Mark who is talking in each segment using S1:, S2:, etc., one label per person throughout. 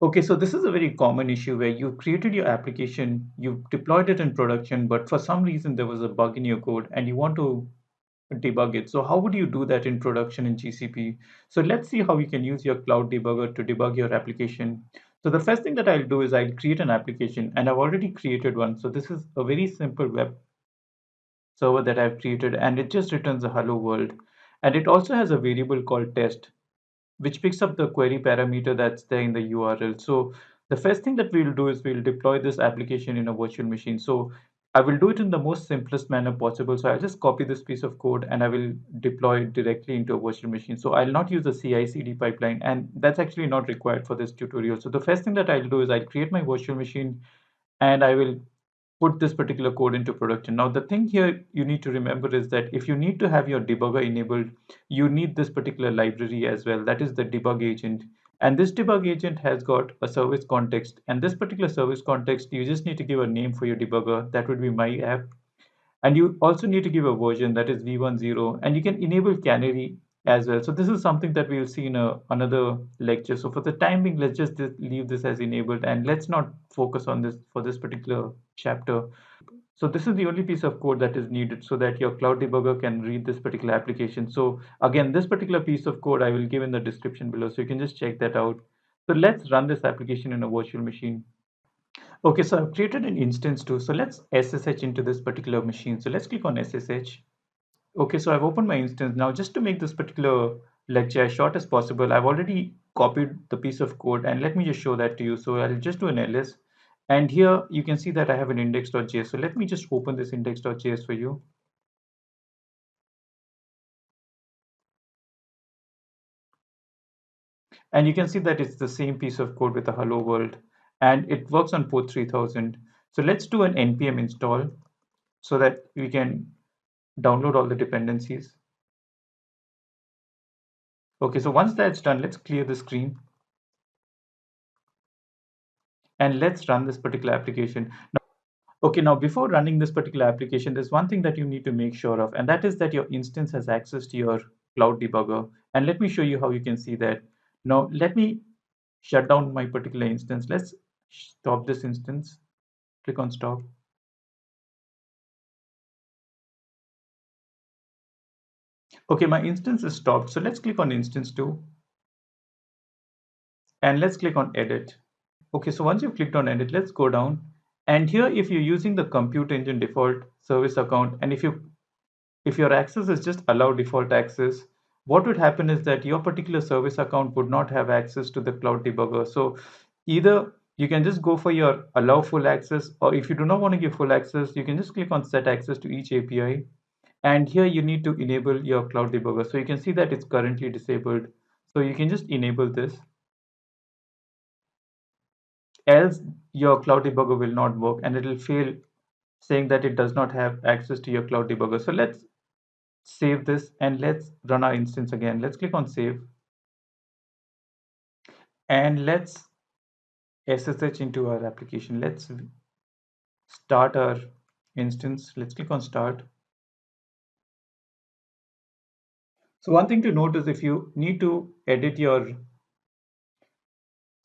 S1: Okay, so this is a very common issue where you've created your application, you've deployed it in production, but for some reason there was a bug in your code and you want to debug it. So how would you do that in production in GCP? So let's see how you can use your cloud debugger to debug your application. So the first thing that I'll do is I'll create an application, and I've already created one. So this is a very simple web server that I've created, and it just returns a hello world. And it also has a variable called test, which picks up the query parameter that's there in the URL. So the first thing that we'll do is we'll deploy this application in a virtual machine. So I will do it in the most simplest manner possible. So I'll just copy this piece of code and I will deploy it directly into a virtual machine. So I'll not use a CI/CD pipeline, and that's actually not required for this tutorial. So the first thing that I'll do is I'll create my virtual machine and I will put this particular code into production. Now, the thing here you need to remember is that if you need to have your debugger enabled, you need this particular library as well. That is the debug agent. And this debug agent has got a service context. And this particular service context, you just need to give a name for your debugger. That would be my app. And you also need to give a version that is v10, and you can enable canary as well. So this is something that we'll see in another lecture. So for the time being, let's just leave this as enabled and let's not focus on this for this particular chapter. So this is the only piece of code that is needed so that your cloud debugger can read this particular application. So again, this particular piece of code I will give in the description below, so you can just check that out. So let's run this application in a virtual machine. Okay, so I've created an instance too. So let's SSH into this particular machine. So let's click on SSH. Okay, so I've opened my instance. Now, just to make this particular lecture as short as possible, I've already copied the piece of code, and let me just show that to you. So I'll just do an ls. And here you can see that I have an index.js. So let me just open this index.js for you. And you can see that it's the same piece of code with a hello world, and it works on port 3000. So let's do an npm install so that we can download all the dependencies. Okay, so once that's done, let's clear the screen and let's run this particular application. Okay, now before running this particular application, there's one thing that you need to make sure of, and that is that your instance has access to your cloud debugger. And let me show you how you can see that. Now, let me shut down my particular instance. Let's stop this instance. Click on stop. Okay, my instance is stopped. So let's click on instance 2 and let's click on edit. Okay, so once you've clicked on edit, let's go down. And here, if you're using the compute engine default service account, and if your access is just allow default access, what would happen is that your particular service account would not have access to the cloud debugger. So either you can just go for your allow full access, or if you do not want to give full access, you can just click on set access to each API. And here you need to enable your cloud debugger. So you can see that it's currently disabled. So you can just enable this. Else your cloud debugger will not work and it will fail, saying that it does not have access to your cloud debugger. So let's save this and let's run our instance again. Let's click on save and let's SSH into our application. Let's start our instance. Let's click on start. So one thing to note is if you need to edit your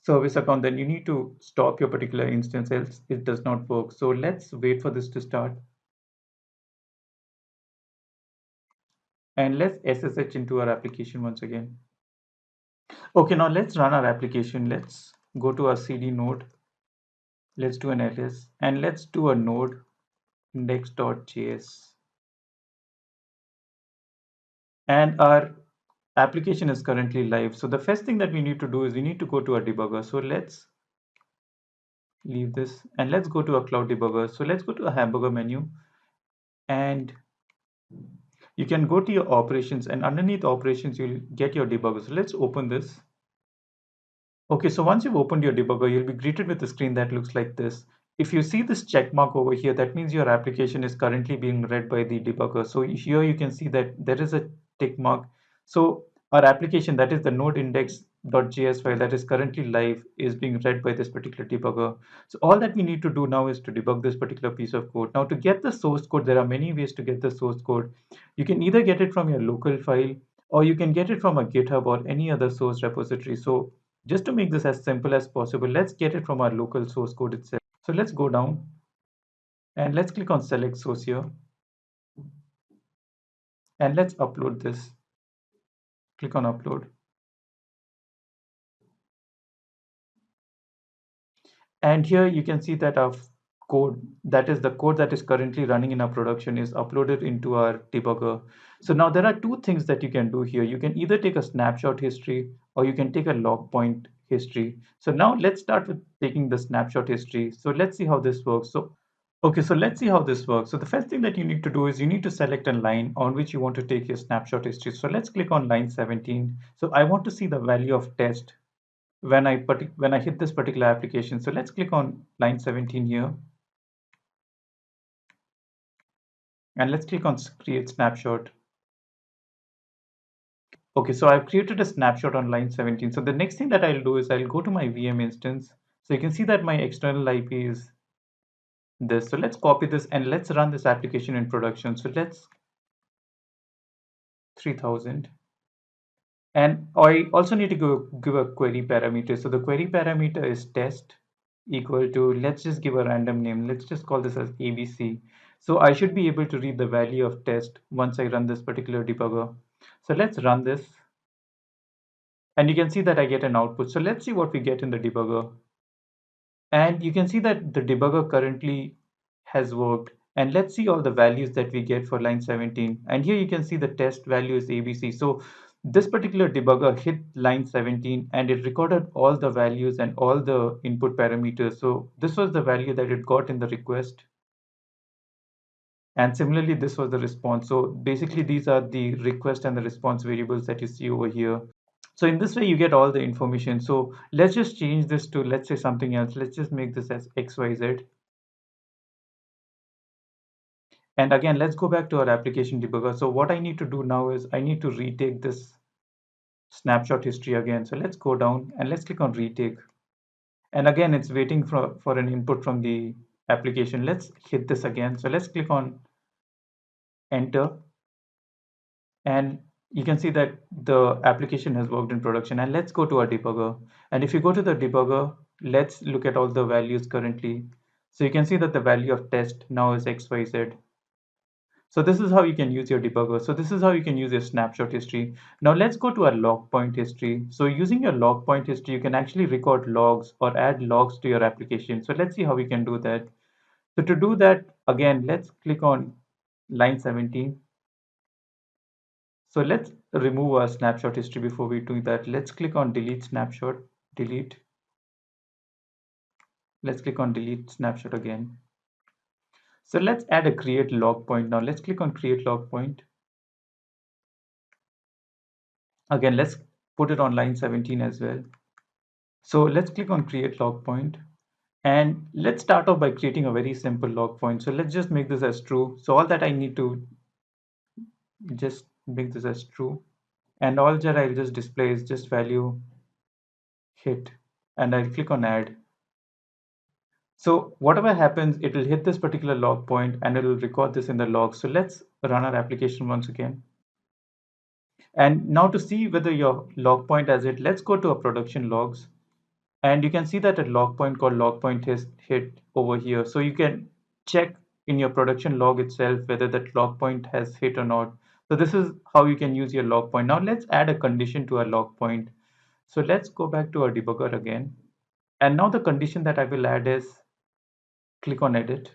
S1: service account, then you need to stop your particular instance, else it does not work. So let's wait for this to start and let's SSH into our application once again. Okay, now let's run our application. Let's go to our CD node. Let's do an ls and let's do a node index.js. And our application is currently live. So the first thing that we need to do is we need to go to our debugger. So let's leave this and let's go to our cloud debugger. So let's go to a hamburger menu and you can go to your operations, and underneath operations, you'll get your debugger. So let's open this. Okay, so once you've opened your debugger, you'll be greeted with a screen that looks like this. If you see this check mark over here, that means your application is currently being read by the debugger. So here you can see that there is a tick mark. So our application, that is the node index.js file that is currently live, is being read by this particular debugger. So all that we need to do now is to debug this particular piece of code. Now to get the source code, there are many ways to get the source code. You can either get it from your local file or you can get it from a GitHub or any other source repository. So Just to make this as simple as possible, let's get it from our local source code itself. So let's go down and let's click on select source here and let's upload this. Click on upload. And here you can see that our code, that is the code that is currently running in our production, is uploaded into our debugger. So now there are two things that you can do here. You can either take a snapshot history or you can take a log point history. So now let's start with taking the snapshot history. So let's see how this works. Okay, so let's see how this works. So the first thing that you need to do is you need to select a line on which you want to take your snapshot history. So let's click on line 17. So I want to see the value of test when I hit this particular application. So let's click on line 17 here and let's click on create snapshot. Okay, so I've created a snapshot on line 17. So the next thing that I'll do is I'll go to my VM instance. So you can see that my external IP is this. So let's copy this and let's run this application in production. So let's 3000. And I also need to give a query parameter. So the query parameter is test equal to, let's just give a random name. Let's just call this as ABC. So I should be able to read the value of test once I run this particular debugger. So let's run this. And you can see that I get an output. So let's see what we get in the debugger. And you can see that the debugger currently has worked. And let's see all the values that we get for line 17. And here you can see the test value is ABC. So this particular debugger hit line 17 and it recorded all the values and all the input parameters. So this was the value that it got in the request. And similarly, this was the response. So basically, these are the request and the response variables that you see over here. So in this way, you get all the information. So let's just change this to, let's say, something else. Let's just make this as XYZ. And again, let's go back to our application debugger. So what I need to do now is I need to retake this snapshot history again. So let's go down and let's click on retake. And again, it's waiting for an input from the application. Let's hit this again. So let's click on enter. And you can see that the application has worked in production. And let's go to our debugger. And if you go to the debugger, let's look at all the values currently. So you can see that the value of test now is XYZ. So this is how you can use your debugger. So this is how you can use your snapshot history. Now let's go to our log point history. So using your log point history, you can actually record logs or add logs to your application. So let's see how we can do that. So to do that, again, let's click on line 17. So let's remove our snapshot history before we do that. Let's click on delete snapshot, delete. Let's click on delete snapshot again. So let's add a create log point. Now let's click on create log point. Again, let's put it on line 17 as well. So let's click on create log point. And let's start off by creating a very simple log point. So let's just make this as true. So all that I need to just make this as true. And all that I'll just display is just value hit. And I'll click on add. So whatever happens, it will hit this particular log point and it will record this in the log. So let's run our application once again. And now to see whether your log point has hit, let's go to our production logs. And you can see that a log point called log point has hit over here. So you can check in your production log itself whether that log point has hit or not. So this is how you can use your log point. Now let's add a condition to our log point. So let's go back to our debugger again. And now the condition that I will add is, click on edit,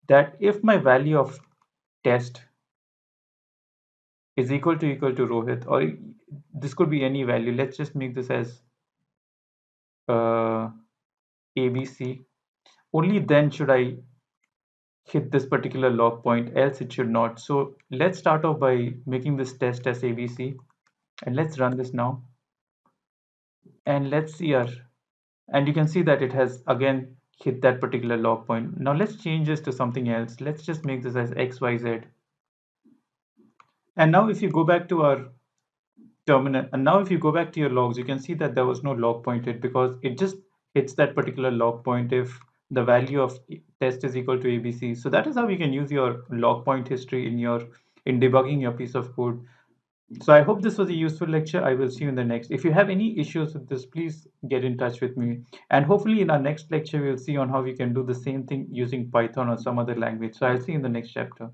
S1: that if my value of test is equal to Rohit, or this could be any value. Let's just make this as ABC. Only then should I hit this particular log point, else it should not. So let's start off by making this test as ABC. And let's run this now. And let's see our, and you can see that it has again hit that particular log point. Now let's change this to something else. Let's just make this as XYZ. And now if you go back to our terminal, and now if you go back to your logs, you can see that there was no log point hit because it just hits that particular log point if the value of test is equal to ABC. So that is how you can use your log point history in debugging your piece of code. So I hope this was a useful lecture. I will see you in the next. If you have any issues with this, please get in touch with me. And hopefully in our next lecture, we'll see on how we can do the same thing using Python or some other language. So I'll see you in the next chapter.